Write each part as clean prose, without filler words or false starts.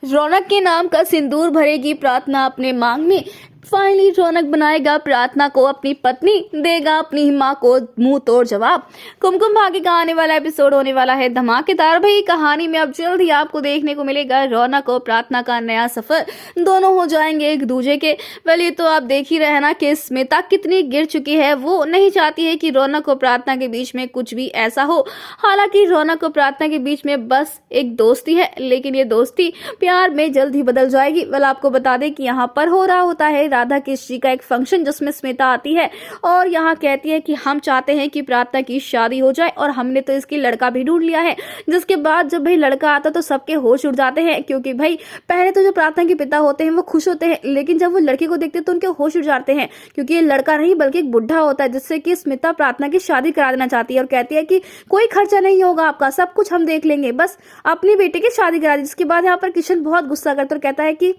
रौनक के नाम का सिंदूर भरेगी प्रार्थना अपने मांग में। फाइनली रौनक बनाएगा प्रार्थना को अपनी पत्नी, देगा अपनी मां को मुंह तोड़ जवाब। कुमकुम भाग्य का आने वाला एपिसोड होने वाला है धमाकेदार। भाई कहानी में अब जल्द ही आपको देखने को मिलेगा रौनक और प्रार्थना का नया सफर। दोनों हो जाएंगे एक दूजे के। वेल ये तो आप देख ही रहे ना कि स्मिता कितनी गिर चुकी है। वो नहीं चाहती है कि रौनक और प्रार्थना के बीच में कुछ भी ऐसा हो। हालांकि रौनक और प्रार्थना के बीच में बस एक दोस्ती है, लेकिन ये दोस्ती प्यार में जल्द ही बदल जाएगी। वेल आपको बता दें कि यहाँ पर हो रहा होता है राधा कृष्ण का एक फंक्शन, जिसमें स्मिता आती है और यहाँ कहती है कि हम चाहते हैं कि प्रार्थना की शादी हो जाए और हमने तो इसकी लड़का भी ढूंढ लिया है। जिसके बाद जब भाई लड़का आता तो सबके होश उड़ जाते हैं, क्योंकि भाई पहले तो जो प्रार्थना के पिता होते हैं वो खुश होते हैं, लेकिन जब वो लड़के को देखते हैं तो उनके होश उड़ जाते हैं, क्योंकि ये लड़का नहीं बल्कि एक बुढ़ा होता है, जिससे कि स्मिता प्रार्थना की शादी करा देना चाहती है और कहती है कि कोई खर्चा नहीं होगा आपका, सब कुछ हम देख लेंगे, बस अपनी बेटी की शादी करा दी। जिसके बाद यहाँ पर किशन बहुत गुस्सा करता और कहता है कि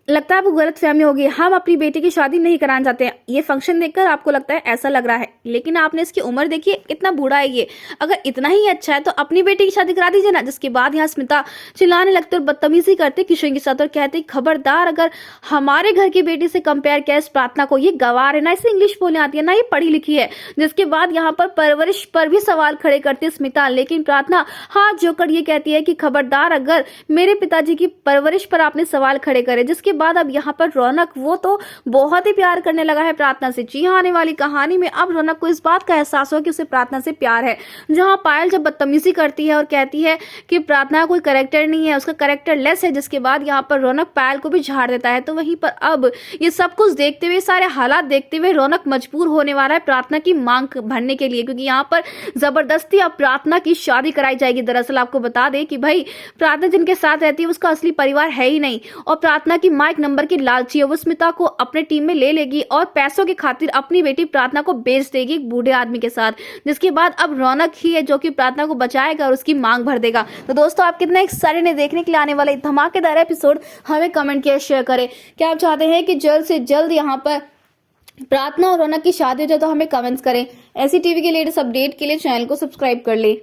लगता है आपको गलत फहमी होगी, हम अपनी बेटी की शादी नहीं कराना चाहते हैं। ये फंक्शन देखकर आपको लगता है ऐसा लग रहा है, लेकिन आपने इसकी उम्र देखी है, कितना बूढ़ा है ये। अगर इतना ही अच्छा है तो अपनी बेटी की शादी करा दीजिए ना। जिसके बाद यहाँ स्मिता चिल्लाने लगते और बदतमीजी करते किशन के साथ और कहते खबरदार, अगर हमारे घर की बेटी से कंपेयर किया इस प्रार्थना को, ये गवार है ना, इसे इंग्लिश बोलने आती है ना, ये पढ़ी लिखी है। जिसके बाद यहाँ पर परवरिश पर भी सवाल खड़े करती है स्मिता, लेकिन प्रार्थना हाथ जोड़कर ये कहती है कि खबरदार, अगर मेरे पिताजी की परवरिश पर आपने सवाल खड़े करे। जिसके बाद अब यहाँ पर रौनक वो तो बहुत ही प्यार करने लगा है प्रार्थना से। जी हाँ, आने वाली कहानी में अब रौनक को इस बात का एहसास हो कि उसे प्रार्थना से प्यार है। जहाँ पायल जब बदतमीजी करती है और कहती है कि प्रार्थना कोई कैरेक्टर नहीं है, उसका कैरेक्टर लेस है, जिसके बाद यहाँ पर रौनक पायल को भी झाड़ देता है। तो वहीं पर अब ये सब कुछ देखते हुए, सारे हालात देखते हुए रौनक मजबूर होने वाला है प्रार्थना की मांग भरने के लिए, क्योंकि यहाँ पर जबरदस्ती अब प्रार्थना की शादी कराई जाएगी। दरअसल आपको बता दें कि भाई प्रार्थना जिनके साथ रहती है उसका असली परिवार है ही नहीं, और प्रार्थना की मां एक नंबर की लालची है। वो स्मिता को अपने टीम में ले लेगी और पैसों की खातिर अपनी बेटी प्रार्थना को बेच देगी एक बूढ़े आदमी के साथ। जिसके बाद अब रौनक ही है जो कि प्रार्थना को बचाएगा और उसकी मांग भर देगा। तो दोस्तों, आप कितना एक्साइटेड हैं देखने के लिए आने वाला धमाकेदार एपिसोड? हमें कमेंट किया, शेयर करें। क्या आप चाहते हैं कि जल्द से जल्द यहाँ पर प्रार्थना और रौनक की शादी हो जाए? तो हमें कमेंट्स करें। ऐसी टीवी के लेटेस्ट अपडेट के लिए चैनल को सब्सक्राइब कर ले।